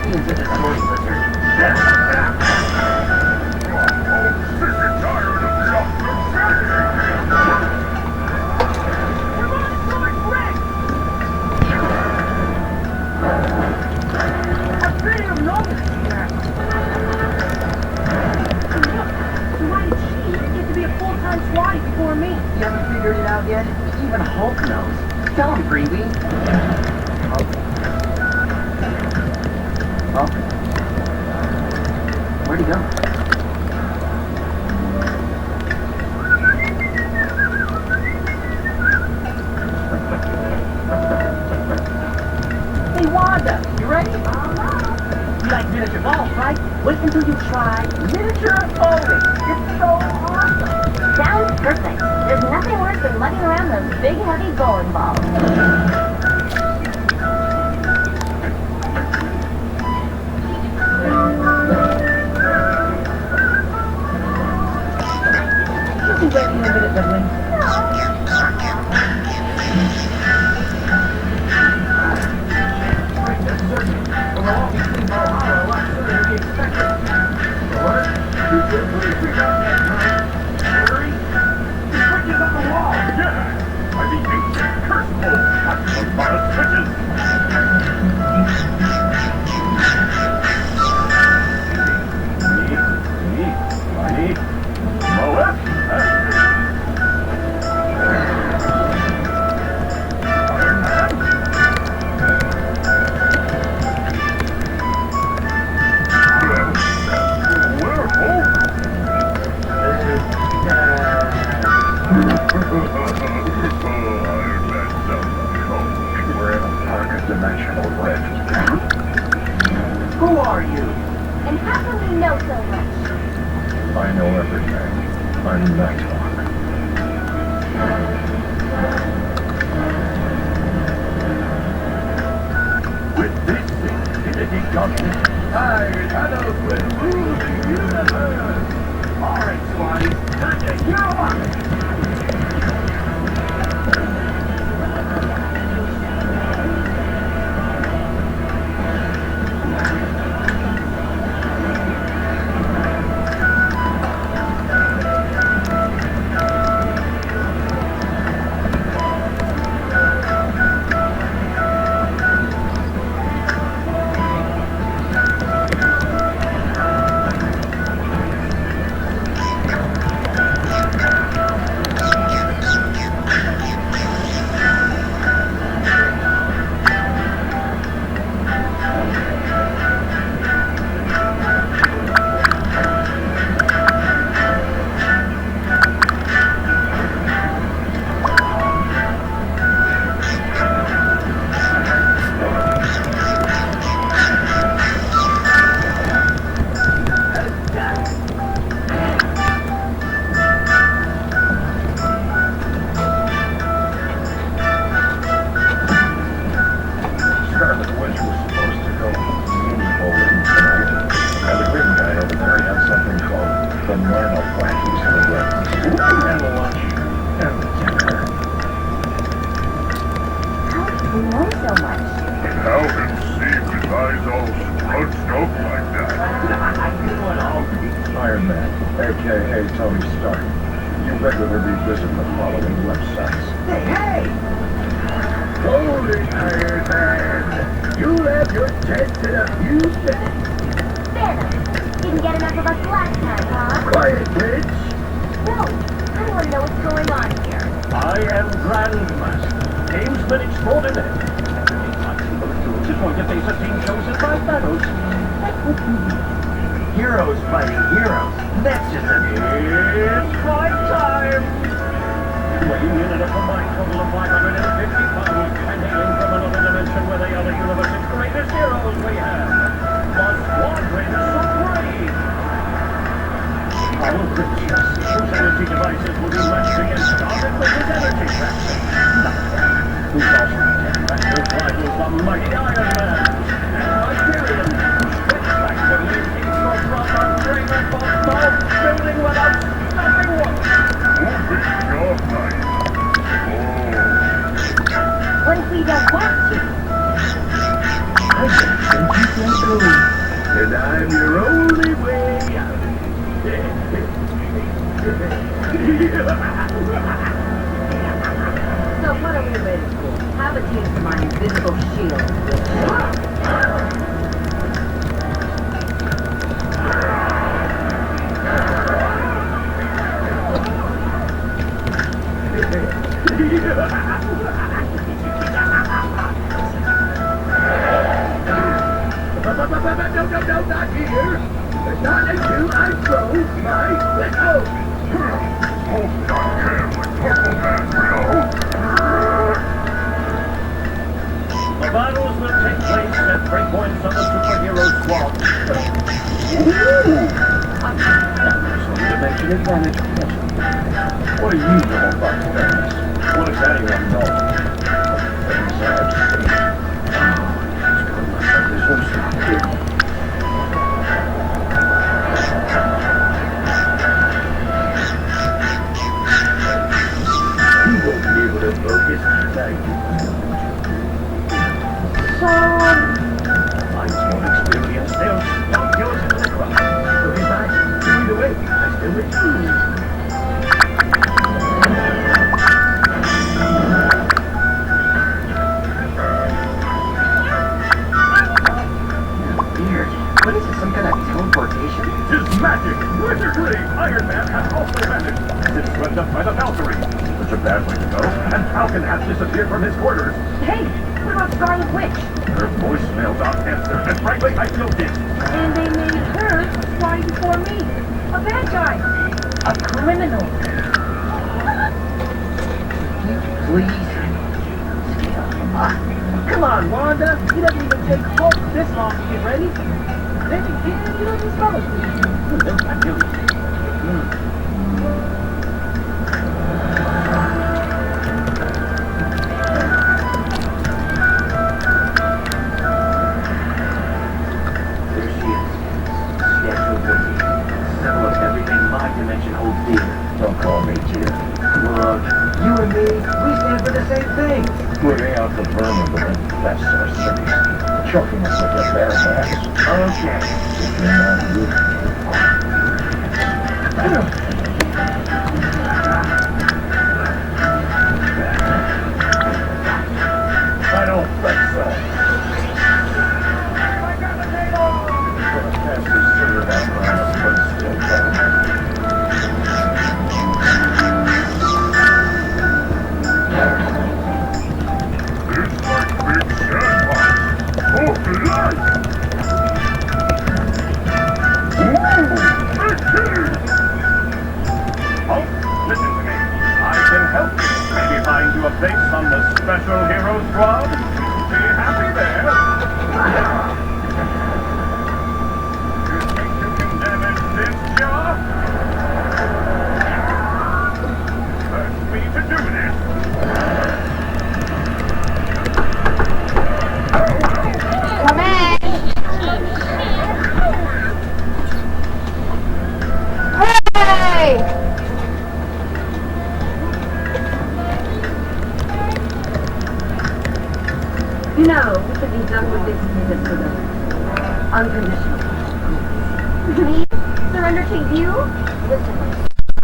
being such a source lizard. Before me. You haven't figured it out yet? Even Hulk knows. Tell him, Freebie. Oh. Where'd he go? Hey, Wanda, you ready? You like miniature golf, right? Wait until you try miniature bowling. It's so awesome. Sounds perfect. There's nothing worse than lugging around those big, heavy bowling balls. You'll be ready in a minute, Beverly. Who are you? And how can we know so much? I know everything. I'm Nighthawk. With this infinity gauntlet, I will rule the universe. All right, Swatty, time to hero up. Iron Man, a.k.a. Tony Stark. You regularly visit the following websites. Hey! Holy Iron Man! You'll have your chance in a few minutes. Thanos, didn't get enough of us last time, huh? Quiet, bitch! No, I want to know what's going on here. I am Grandmaster. Gamesman extraordinaire. Just want to say 15 shows in 5 battles. Heroes fighting heroes. That's just a... It's fight time! Weighing in at a combined total of 550 pounds, and hailing from another dimension where they are the universe's greatest heroes we have. The Squadron Supreme! Our riches, whose energy devices will be matched against Scarlet Witch's energy factor. Who's also factor rivals the mighty Iron Man. And Hyperion, whose strength factor leaves each from undrained both building without stopping one. What if we don't want to? I think you And I'm your only way out. So what are we waiting for? Have a taste of my invisible shield. No, not here. Not until I throw my whistle. Hope not can with purple man, The battles will take place at breakpoints of the superhero squad. Dimension advantage. What do you know about fairness? What does anyone know? Things I've seen. This one's big. You won't be able to focus. Mine's more experience. They'll stomp yours into the ground. So besides, either way, I still refuse. Weird. What is this, some kind of teleportation? Tis magic! Wizardry! Iron Man has also vanished. It's swept up by the Valkyrie. Such a bad way to go. And Falcon has disappeared from his quarters. Hey, what about Scarlet Witch? Her voicemail's on answer, and frankly, I feel dick. And they made her spy before me. A bad guy. A criminal. Please. Come on, Wanda. He doesn't even take Hulk this long to get ready. Then again, he doesn't smell it. I do. There she is. Statue of Liberty. Symbol of everything my dimension holds dear. Don't call me dear. Look, you and me, we stand for the same thing. Putting out the vermin with that's our cities. Choking us with their bare hands. Okay. If you're not good. I don't think so. Gonna pass this sugar down around us, but it's still coming. It's like big sandbox. Oh, life! Oh, listen to me. I can help you. Maybe find you a place on the special hero squad. Be happy there. You think you can damage this job? Urge me to do this. Come in. Hey! You know, we could be done with this business with them. Unconditional. Me? Surrender to you? Listen,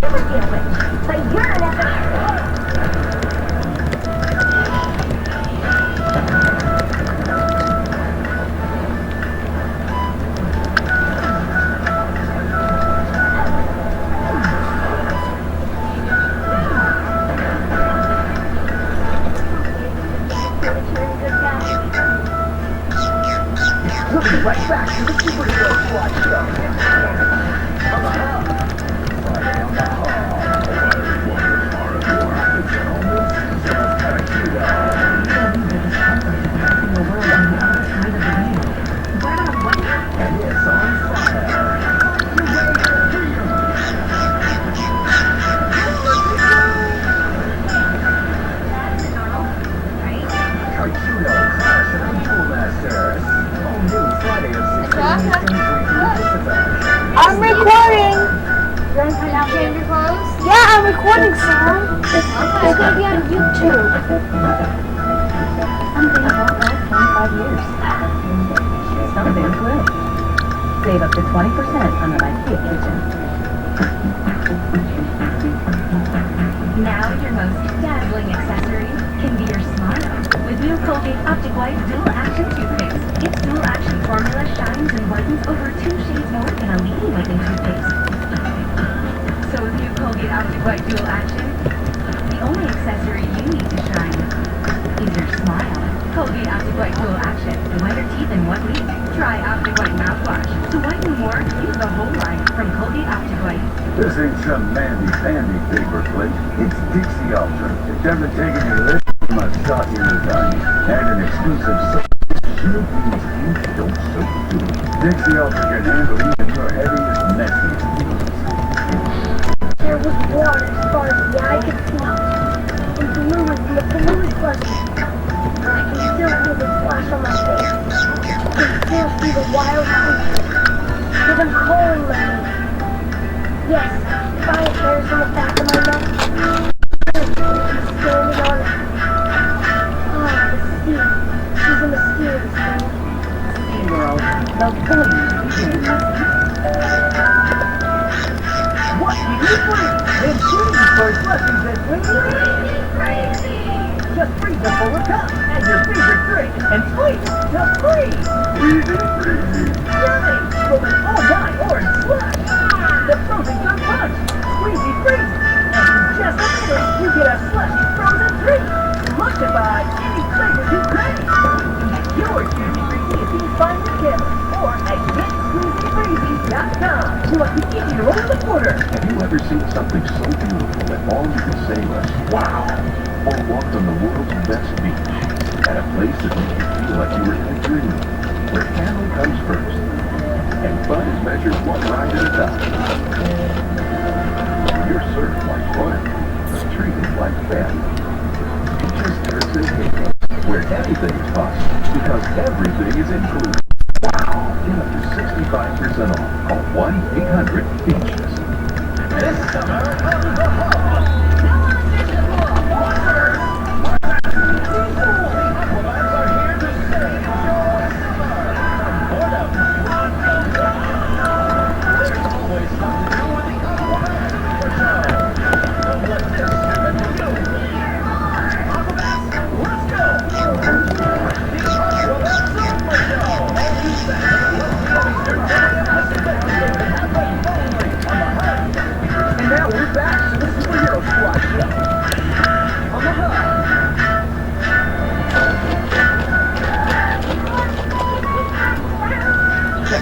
never get away. But you're an epic. We'll be right back to the superhero squad show. I'm recording. You want to find out change your clothes? Yeah, I'm recording, Sam. It's gonna be on YouTube. I'm thinking about like 25 years. Someday Save up to 20% on an IKEA kitchen. Now your most dazzling accessory can be your smile. With new Colgate Optic White Dual Action Toothpaste. Its dual action formula shines and whitens over 2 shades more than a leading whitening toothpaste. So with new Colgate Optic White Dual Action, the only accessory you need to shine is your smile. Colgate Optic White Dual Action. To whiten your teeth in 1 week. Try Optic White mouthwash. To whiten more, use the whole line from Colgate Optic White. This ain't some mandy-pandy paper plate. It's Dixie Ultra. It doesn't take any less from a shot in the gun. And an exclusive shield these huge don't soak too. Dixie Ultra can handle even your heaviest, messiest deals. There was water as far as the eye could see. And the blue was fuzzy. I can still feel the flash on my face. I can still see the wild creatures. Hear them calling my name. Yes, giant hairs on the back of my neck. Standing on it. Ah, the sea. She's a mysterious thing. SeaWorld, the voice begins. What do you think? When shooting for blessings and crazy. Just freeze a full of cup and your favorite drink and squeeze to free. Yummy! From an all-night orange slush. The frozen good punch. Squeezy freeze. And in just a minute, you get a slushy frozen treat. Selected by any flavor you crave. Your Squeezy Freezy is being found together or at GetSqueezyFreezy.com. So it can easy to roll the quarter. Have you ever seen something so beautiful that all you can say was, wow? Or walked on the world's best beach at a place that makes you feel like you were in a dream, where camel comes first, and fun is measured one ride at a time. You're served like fun, treated like family. Beaches, turks, and caicos, where anything is possible, because everything is included. Wow! Get up to 65% off. Call 1-800-BEACHES. This summer on the hub.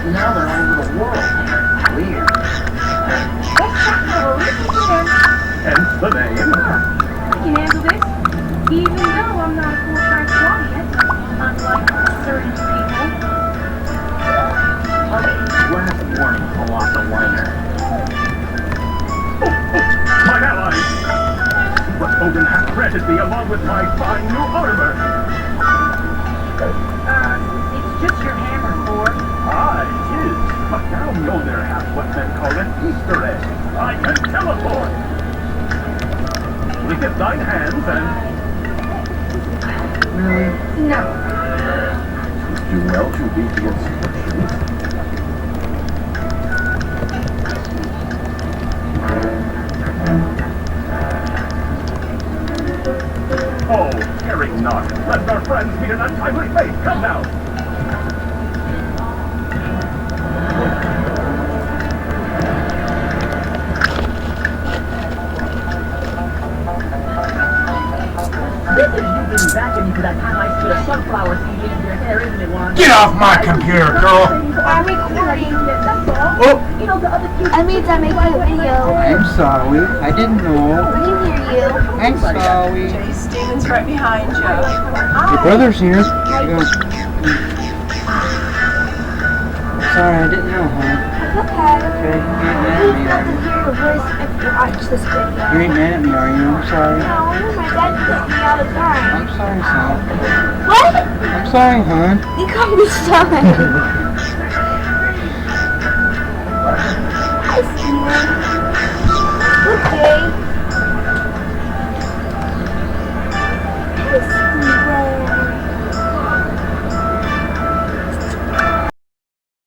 Now they're all over the world. Weird. Hence the name. I can handle this, even though I'm not a full-time squad yet, unlike certain people. Okay, last warning, Colossal Liner. My allies! What Odin hath granted me along with my fine new armor. It's just your hammer, Lord. Ah, it is. But now know there hath what men call an Easter egg. I can teleport. Lick at thine hands and... Really? No. Do well to read the instructions. Oh, caring not. Lest our friends meet an untimely fate. Come now. This is you getting back at me for that time I spit a sunflower seed into your hair, isn't it, Juan? Get off my computer, girl! I'm recording. That's all. Oh, You know, the other kids... That means I'm making a video. I'm sorry. I didn't know. I can hear you. I'm sorry. Jay Steven's right behind you. Your brother's here. He goes, sorry, I didn't know, huh? Okay. Okay, you ain't mad You at me, have are to you? hear your voice if you watch this video. You ain't mad at me, are you? I'm sorry. No, my dad tells me all the time. I'm sorry, son. What? I'm sorry, hon. You call me son. Hi, Steven. Okay. Hi, Steven.